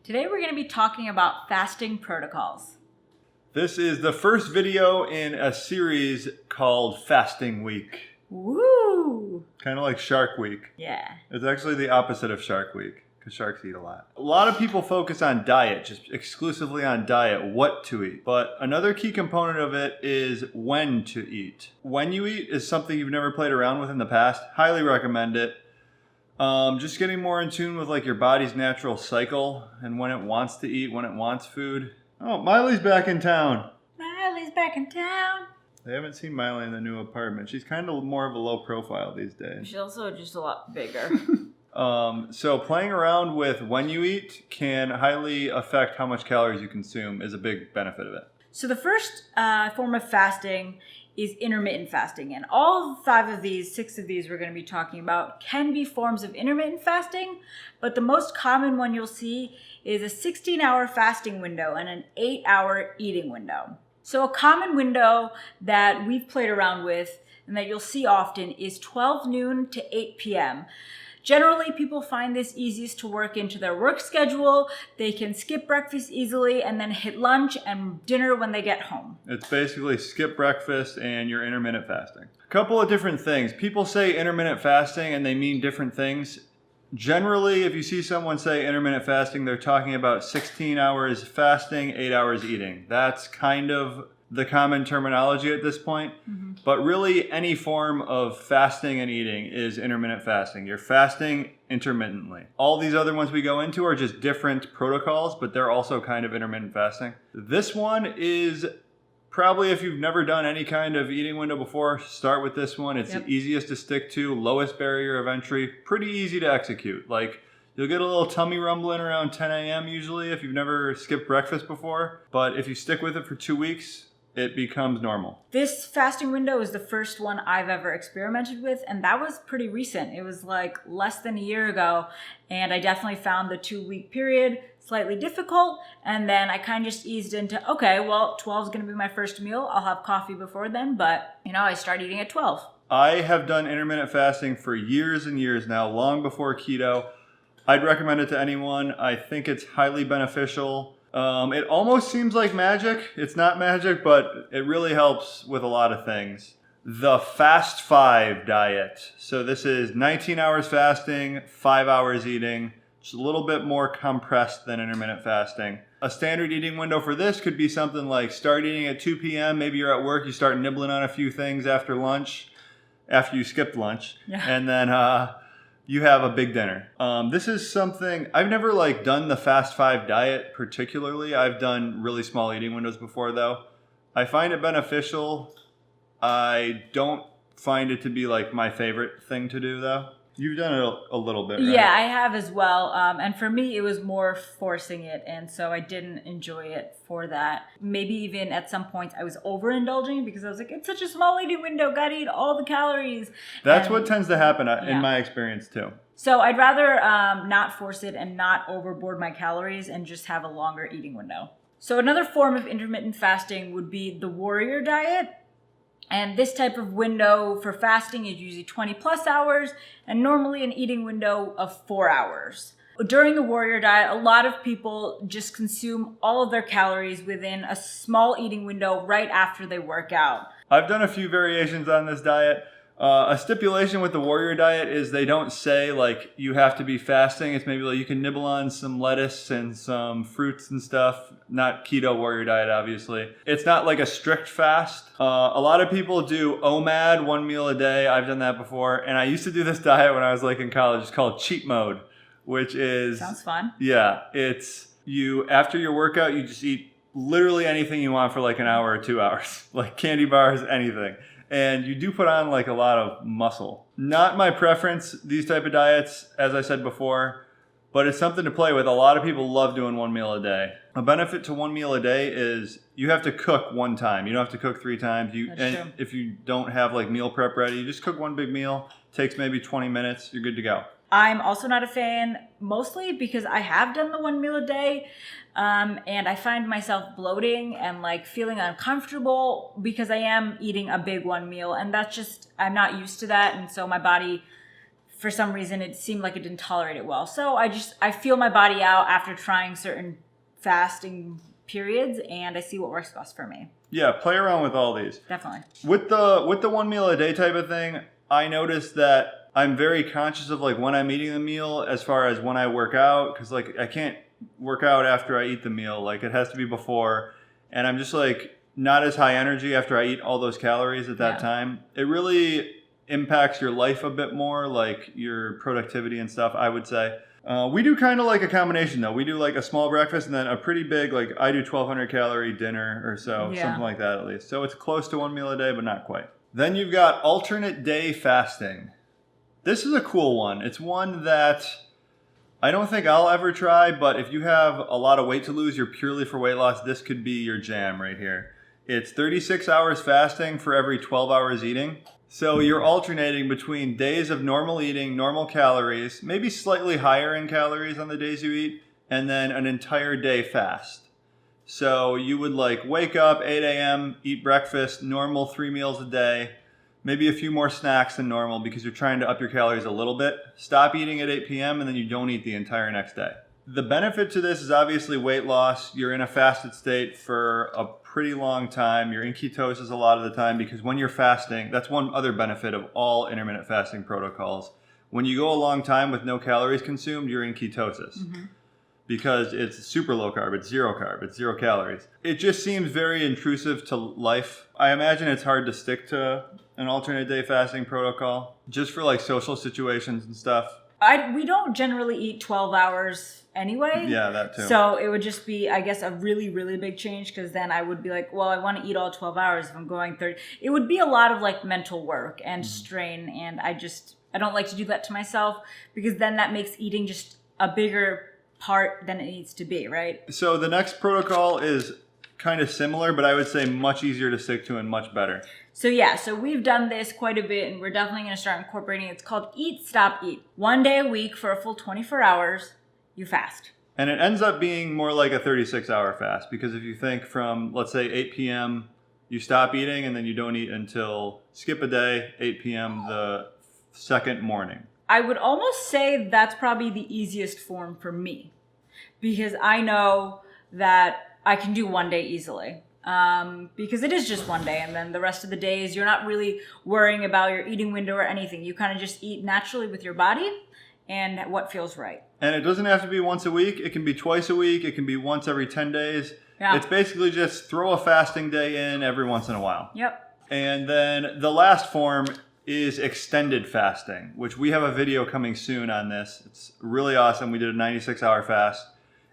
Today we're going to be talking about fasting protocols. This is the first video in a series called Fasting Week. Woo! Kind of like Shark Week. Yeah. It's actually the opposite of Shark Week, because sharks eat a lot. A lot of people focus on diet, just exclusively on diet, what to eat. But another key component of it is when to eat. When you eat is something you've never played around with in the past. Highly recommend it. Just getting more in tune with like your body's natural cycle and when it wants to eat, when it wants food. Oh, Miley's back in town. Miley's back in town. I haven't seen Miley in the new apartment. She's kind of more of a low profile these days. She's also just a lot bigger. So playing around with when you eat can highly affect how much calories you consume is a big benefit of it. So the first form of fasting is intermittent fasting. And all six of these we're going to be talking about can be forms of intermittent fasting, but the most common one you'll see is a 16-hour fasting window and an 8-hour eating window. So a common window that we've played around with and that you'll see often is 12 noon to 8 p.m. Generally, people find this easiest to work into their work schedule. They can skip breakfast easily and then hit lunch and dinner when they get home. It's basically skip breakfast and you're intermittent fasting. A couple of different things. People say intermittent fasting and they mean different things. Generally, if you see someone say intermittent fasting, they're talking about 16 hours fasting, 8 hours eating. That's kind of the common terminology at this point. Mm-hmm. But really, any form of fasting and eating is intermittent fasting. You're fasting intermittently. All these other ones we go into are just different protocols, but they're also kind of intermittent fasting. This one is probably, if you've never done any kind of eating window before, start with this one. It's the easiest to stick to, lowest barrier of entry, pretty easy to execute. Like, you'll get a little tummy rumbling around 10 a.m. usually if you've never skipped breakfast before. But if you stick with it for 2 weeks, it becomes normal. This fasting window is the first one I've ever experimented with, and that was pretty recent. It was like less than a year ago, and I definitely found the 2-week period slightly difficult, and then I kind of just eased into, okay, well, 12 is going to be my first meal. I'll have coffee before then, but, I start eating at 12. I have done intermittent fasting for years and years now, long before keto. I'd recommend it to anyone. I think it's highly beneficial. It almost seems like magic. It's not magic, but it really helps with a lot of things. The Fast 5 diet. So this is 19 hours fasting, 5 hours eating. Just a little bit more compressed than intermittent fasting. A standard eating window for this could be something like start eating at 2 p.m. Maybe you're at work, you start nibbling on a few things after lunch, after you skipped lunch. Yeah. And then you have a big dinner. This is something, I've never done the Fast 5 diet particularly. I've done really small eating windows before though. I find it beneficial. I don't find it to be my favorite thing to do though. You've done it a little bit, right? Yeah, I have as well. And for me, it was more forcing it. And so I didn't enjoy it for that. Maybe even at some points I was overindulging because I was like, it's such a small eating window. Gotta eat all the calories. That's what tends to happen in my experience too. So I'd rather not force it and not overboard my calories and just have a longer eating window. So another form of intermittent fasting would be the warrior diet. And this type of window for fasting is usually 20 plus hours and normally an eating window of 4 hours. During the warrior diet, a lot of people just consume all of their calories within a small eating window right after they work out. I've done a few variations on this diet. A stipulation with the warrior diet is they don't say you have to be fasting. It's maybe you can nibble on some lettuce and some fruits and stuff. Not keto warrior diet, obviously. It's not like a strict fast. A lot of people do OMAD, 1 meal a day. I've done that before. And I used to do this diet when I was in college. It's called cheat mode, which is... Sounds fun. Yeah. It's after your workout, you just eat literally anything you want for an hour or 2 hours. Candy bars, anything. And you do put on a lot of muscle. Not my preference, these type of diets, as I said before, but it's something to play with. A lot of people love doing 1 meal a day. A benefit to 1 meal a day is you have to cook one time. You don't have to cook 3 times. That's true. If you don't have meal prep ready, you just cook one big meal. Takes maybe 20 minutes. You're good to go. I'm also not a fan, mostly because I have done the 1 meal a day, and I find myself bloating and feeling uncomfortable because I am eating a big 1 meal, and that's just, I'm not used to that, and so my body for some reason it seemed like it didn't tolerate it well. So I feel my body out after trying certain fasting periods, and I see what works best for me. Yeah, play around with all these. Definitely. With the 1 meal a day type of thing, I noticed that I'm very conscious of like when I'm eating the meal as far as when I work out, because like I can't work out after I eat the meal. Like it has to be before, and I'm just like not as high energy after I eat all those calories at that time. It really impacts your life a bit more, like your productivity and stuff, I would say. We do kind of like a combination though. We do like a small breakfast and then a pretty big, like I do 1,200 calorie dinner or so, something like that at least. So it's close to 1 meal a day, but not quite. Then you've got alternate day fasting. This is a cool one. It's one that I don't think I'll ever try, but if you have a lot of weight to lose, you're purely for weight loss, this could be your jam right here. It's 36 hours fasting for every 12 hours eating. So you're alternating between days of normal eating, normal calories, maybe slightly higher in calories on the days you eat, and then an entire day fast. So you would like wake up 8 a.m., eat breakfast, normal 3 meals a day, maybe a few more snacks than normal because you're trying to up your calories a little bit. Stop eating at 8 p.m. and then you don't eat the entire next day. The benefit to this is obviously weight loss. You're in a fasted state for a pretty long time. You're in ketosis a lot of the time because when you're fasting, that's one other benefit of all intermittent fasting protocols. When you go a long time with no calories consumed, you're in ketosis. Because it's super low carb, it's 0 calories. It just seems very intrusive to life. I imagine it's hard to stick to an alternate day fasting protocol just for like social situations and stuff. We don't generally eat 12 hours anyway. Yeah, that too. So it would just be, I guess, a really, really big change because then I would be like, well, I want to eat all 12 hours if I'm going 30. It would be a lot of like mental work and strain. And I don't like to do that to myself because then that makes eating just a bigger part than it needs to be, right? So the next protocol is kind of similar, but I would say much easier to stick to and much better. So we've done this quite a bit and we're definitely going to start incorporating it. It's called Eat, Stop, Eat. 1 day a week for a full 24 hours, you fast. And it ends up being more like a 36-hour fast because if you think from, let's say, 8 p.m., you stop eating and then you don't eat until, skip a day, 8 p.m. the second morning. I would almost say that's probably the easiest form for me because I know that I can do 1 day easily. Because it is just 1 day and then the rest of the days you're not really worrying about your eating window or anything. You kind of just eat naturally with your body and what feels right. And it doesn't have to be once a week. It can be twice a week. It can be once every 10 days. Yeah. It's basically just throw a fasting day in every once in a while. Yep. And then the last form is extended fasting, which we have a video coming soon on this. It's really awesome. We did a 96-hour fast.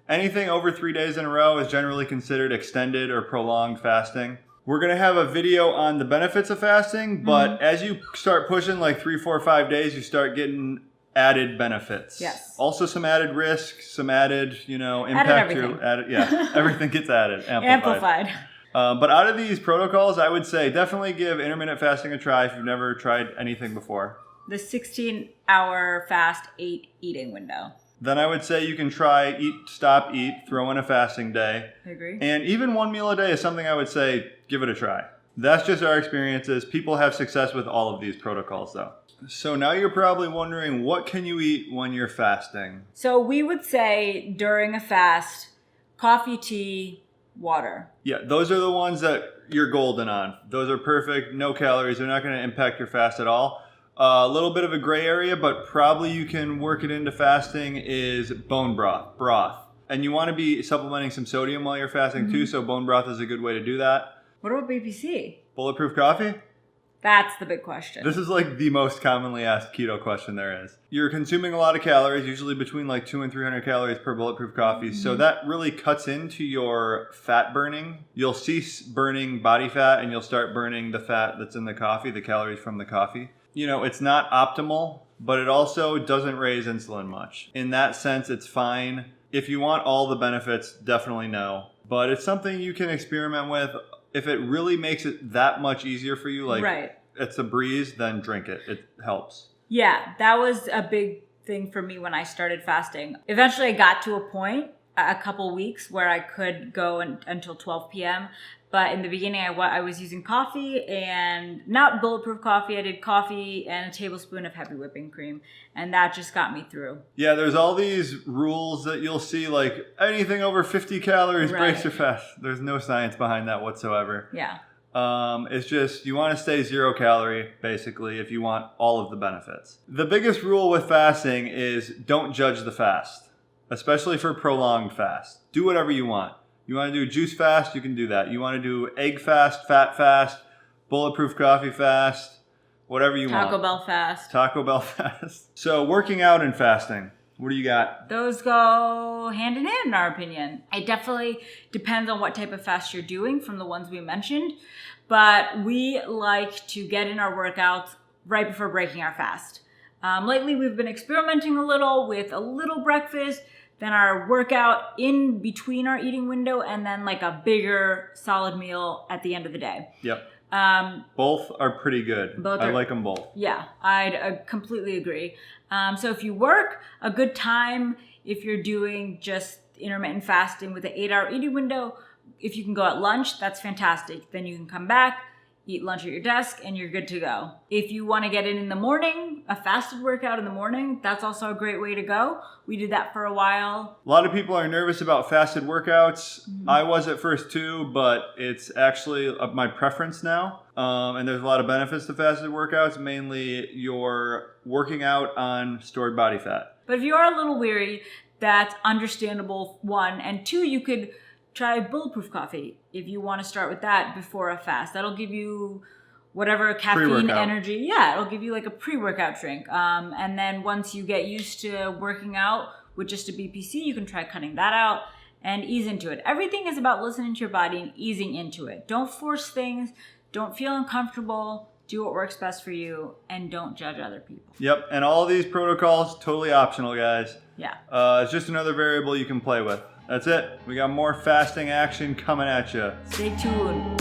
Anything over 3 days in a row is generally considered extended or prolonged fasting. We're going to have a video on the benefits of fasting, but as you start pushing like 3, 4, 5 days, you start getting added benefits. Yes. Also some added risks, some added, impact. Everything gets added, amplified. But out of these protocols, I would say definitely give intermittent fasting a try if you've never tried anything before. The 16-hour fast 8 eating window. Then I would say you can try Eat, Stop, Eat, throw in a fasting day. I agree. And even 1 meal a day is something I would say give it a try. That's just our experiences. People have success with all of these protocols though. So now you're probably wondering, what can you eat when you're fasting? So we would say during a fast, coffee, tea, water. Yeah, those are the ones that you're golden on. Those are perfect, no calories. They're not going to impact your fast at all. A little bit of a gray area, but probably you can work it into fasting is bone broth. And you want to be supplementing some sodium while you're fasting too, so bone broth is a good way to do that. What about BPC? Bulletproof coffee? That's the big question. This is like the most commonly asked keto question there is. You're consuming a lot of calories, usually between like 200 and 300 calories per bulletproof coffee. So that really cuts into your fat burning. You'll cease burning body fat and you'll start burning the fat that's in the coffee, the calories from the coffee. It's not optimal, but it also doesn't raise insulin much. In that sense, it's fine. If you want all the benefits, definitely no. But it's something you can experiment with. If it really makes it that much easier for you, it's a breeze, then drink it. It helps. Yeah, that was a big thing for me when I started fasting. Eventually I got to a point a couple weeks where I could go until 12 p.m. But in the beginning, I was using coffee, and not bulletproof coffee. I did coffee and a tablespoon of heavy whipping cream, and that just got me through. Yeah, there's all these rules that you'll see, like anything over 50 calories breaks your fast. There's no science behind that whatsoever. Yeah. It's just you want to stay 0 calorie, basically, if you want all of the benefits. The biggest rule with fasting is don't judge the fast, especially for prolonged fast. Do whatever you want. You want to do juice fast, you can do that. You want to do egg fast, fat fast, bulletproof coffee fast, whatever you want. Taco Bell fast. Taco Bell fast. So working out and fasting, what do you got? Those go hand in hand, in our opinion. It definitely depends on what type of fast you're doing from the ones we mentioned, but we like to get in our workouts right before breaking our fast. Lately, we've been experimenting a little with a little breakfast, then our workout in between our eating window, and then like a bigger solid meal at the end of the day. Yep. Both are pretty good. I like them both. Yeah, I'd completely agree. So if you work, a good time, if you're doing just intermittent fasting with an 8-hour eating window, if you can go at lunch, that's fantastic. Then you can come back, eat lunch at your desk, and you're good to go. If you want to get in the morning, a fasted workout in the morning, that's also a great way to go. We did that for a while. A lot of people are nervous about fasted workouts. Mm-hmm. I was at first too, but it's actually my preference now. And there's a lot of benefits to fasted workouts, mainly you're working out on stored body fat. But if you are a little weary, that's understandable, one. And two, you could try bulletproof coffee if you want to start with that before a fast. That'll give you whatever caffeine pre-workout energy. Yeah, it'll give you like a pre-workout drink. And then once you get used to working out with just a BPC, you can try cutting that out and ease into it. Everything is about listening to your body and easing into it. Don't force things. Don't feel uncomfortable. Do what works best for you, and don't judge other people. Yep, and all these protocols, totally optional, guys. Yeah. It's just another variable you can play with. That's it. We got more fasting action coming at you. Stay tuned.